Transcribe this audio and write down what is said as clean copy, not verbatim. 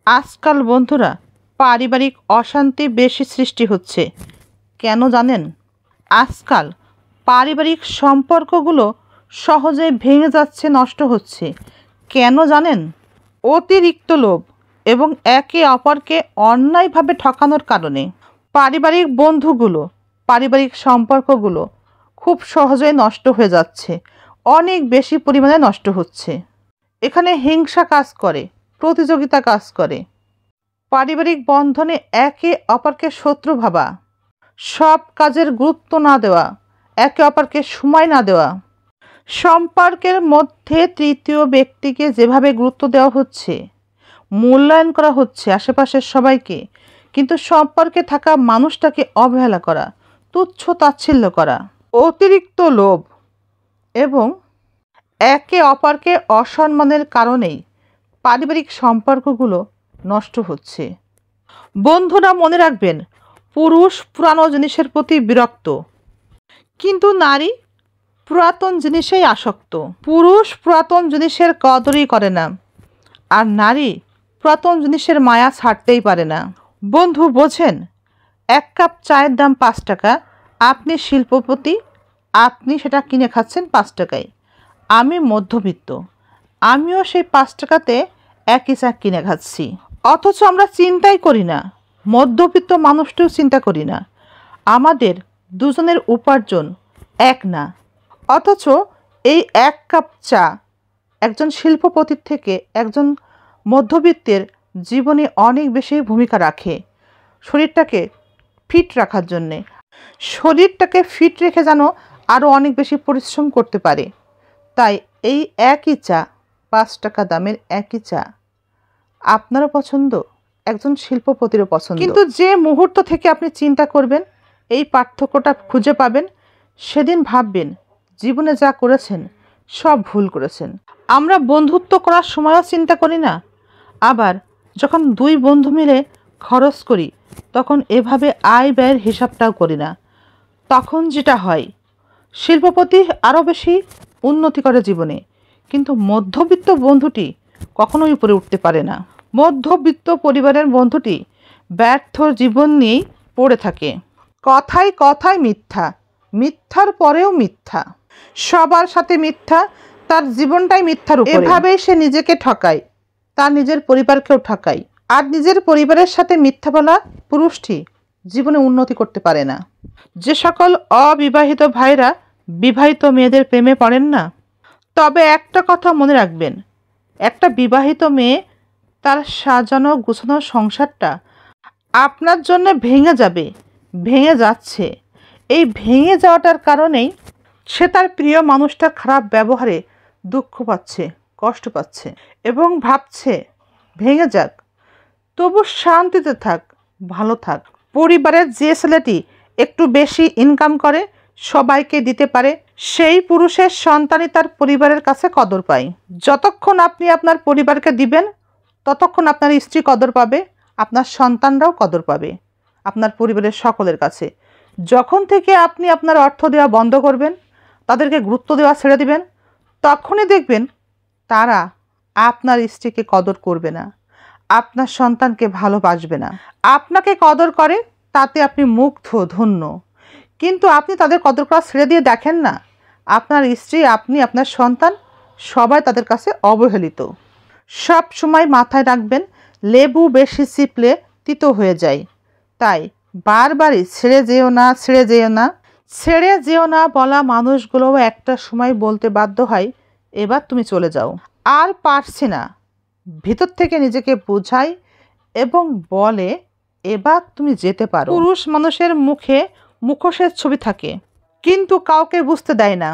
আজকাল বন্ধুরা পারিবারিক অশান্তি বেশি সৃষ্টি হচ্ছে। কেন জানেন? আজকাল পারিবারিক সম্পর্কগুলো সহজে ভেঙে যাচ্ছে, নষ্ট হচ্ছে। কেন জানেন? অতিরিক্ত লোভ এবং একে অপরকে অন্যায়ভাবে ঠকানোর কারণে পারিবারিক বন্ধুগুলো, পারিবারিক সম্পর্কগুলো খুব সহজেই নষ্ট হয়ে যাচ্ছে, অনেক বেশি পরিমাণে নষ্ট হচ্ছে। এখানে হিংসা কাজ করে, প্রতিযোগিতা কাজ করে, পারিবারিক বন্ধনে একে অপরকে শত্রু ভাবা, সব কাজের গুরুত্ব না দেওয়া, একে অপরকে সময় না দেওয়া, সম্পর্কের মধ্যে তৃতীয় ব্যক্তিকে যেভাবে গুরুত্ব দেওয়া হচ্ছে, মূল্যায়ন করা হচ্ছে আশেপাশের সবাইকে, কিন্তু সম্পর্কে থাকা মানুষটাকে অবহেলা করা, তুচ্ছ তাচ্ছিল্য করা, অতিরিক্ত লোভ এবং একে অপরকে অসম্মানের কারণেই পারিবারিক সম্পর্কগুলো নষ্ট হচ্ছে। বন্ধুরা মনে রাখবেন, পুরুষ পুরানো জিনিসের প্রতি বিরক্ত, কিন্তু নারী পুরাতন জিনিসেই আসক্ত। পুরুষ পুরাতন জিনিসের কদরই করে না, আর নারী পুরাতন জিনিসের মায়া ছাড়তেই পারে না। বন্ধু বোঝেন, 1 কাপ চায়ের দাম 5 টাকা, আপনি শিল্পপতি, আপনি সেটা কিনে খাচ্ছেন 5 টাকায়। আমি মধ্যবিত্ত, আমিও সেই 5 টাকাতে একই চা কিনে খাচ্ছি। অথচ আমরা চিন্তাই করি না, মধ্যবিত্ত মানুষটিও চিন্তা করি না, আমাদের দুজনের উপার্জন এক না। অথচ এই 1 কাপ চা একজন শিল্পপতির থেকে একজন মধ্যবিত্তের জীবনে অনেক বেশি ভূমিকা রাখে। শরীরটাকে ফিট রাখার জন্যে, শরীরটাকে ফিট রেখে যেন আরও অনেক বেশি পরিশ্রম করতে পারে। তাই এই একই চা, 5 টাকা দামের একই চা আপনারও পছন্দ, একজন শিল্পপতিরও পছন্দ। কিন্তু যে মুহূর্ত থেকে আপনি চিন্তা করবেন, এই পার্থক্যটা খুঁজে পাবেন, সেদিন ভাববেন জীবনে যা করেছেন সব ভুল করেছেন। আমরা বন্ধুত্ব করার সময়ও চিন্তা করি না, আবার যখন 2 বন্ধু মিলে খরচ করি তখন এভাবে আয় ব্যয়ের হিসাবটাও করি না। তখন যেটা হয়, শিল্পপতি আরও বেশি উন্নতি করে জীবনে, কিন্তু মধ্যবিত্ত বন্ধুটি কখনোই উপরে উঠতে পারে না। মধ্যবিত্ত পরিবারের বন্ধুটি ব্যর্থ জীবন নিয়েই পড়ে থাকে। কথায় কথায় মিথ্যা, মিথ্যার পরেও মিথ্যা, সবার সাথে মিথ্যা, তার জীবনটাই মিথ্যার উপরে। এভাবেই সে নিজেকে ঠকায়, তার নিজের পরিবারকেও ঠকায়। আর নিজের পরিবারের সাথে মিথ্যা বলা পুরুষটি জীবনে উন্নতি করতে পারে না। যে সকল অবিবাহিত ভাইরা বিবাহিত মেয়েদের প্রেমে পড়েন না, তবে একটা কথা মনে রাখবেন, একটা বিবাহিত মেয়ে তার সাজানো গুছানো সংসারটা আপনার জন্য ভেঙে যাবে, ভেঙে যাচ্ছে। এই ভেঙে যাওয়াটার কারণেই সে তার প্রিয় মানুষটার খারাপ ব্যবহারে দুঃখ পাচ্ছে, কষ্ট পাচ্ছে এবং ভাবছে ভেঙে যাক, তবু শান্তিতে থাক, ভালো থাক। পরিবারের যে ছেলেটি একটু বেশি ইনকাম করে, সবাইকে দিতে পারে, সেই পুরুষের সন্তানই তার পরিবারের কাছে কদর পায়। যতক্ষণ আপনি আপনার পরিবারকে দিবেন, ততক্ষণ আপনার স্ত্রী কদর পাবে, আপনার সন্তানরাও কদর পাবে আপনার পরিবারের সকলের কাছে। যখন থেকে আপনি আপনার অর্থ দেওয়া বন্ধ করবেন, তাদেরকে গুরুত্ব দেওয়া ছেড়ে দিবেন, তখনই দেখবেন তারা আপনার স্ত্রীকে কদর করবে না, আপনার সন্তানকে ভালোবাসবে না। আপনাকে কদর করে তাতে আপনি মুগ্ধ, ধন্য, কিন্তু আপনি তাদের কদর করা ছেড়ে দিয়ে দেখেন না, আপনার স্ত্রী, আপনি, আপনার সন্তান সবাই তাদের কাছে অবহেলিত। সব সময় মাথায় রাখবেন, লেবু বেশি চিপলে তিতো হয়ে যায়। তাই বারবারই ছেড়ে যেও না, ছেড়ে যেও না, ছেড়ে যেও না বলা মানুষগুলোও একটা সময় বলতে বাধ্য হয়, এবার তুমি চলে যাও, আর পারছি না। ভিতর থেকে নিজেকে বোঝায় এবং বলে, এবার তুমি যেতে পারো। পুরুষ মানুষের মুখে মুখোশের ছবি থাকে, কিন্তু কাউকে বুঝতে দেয় না।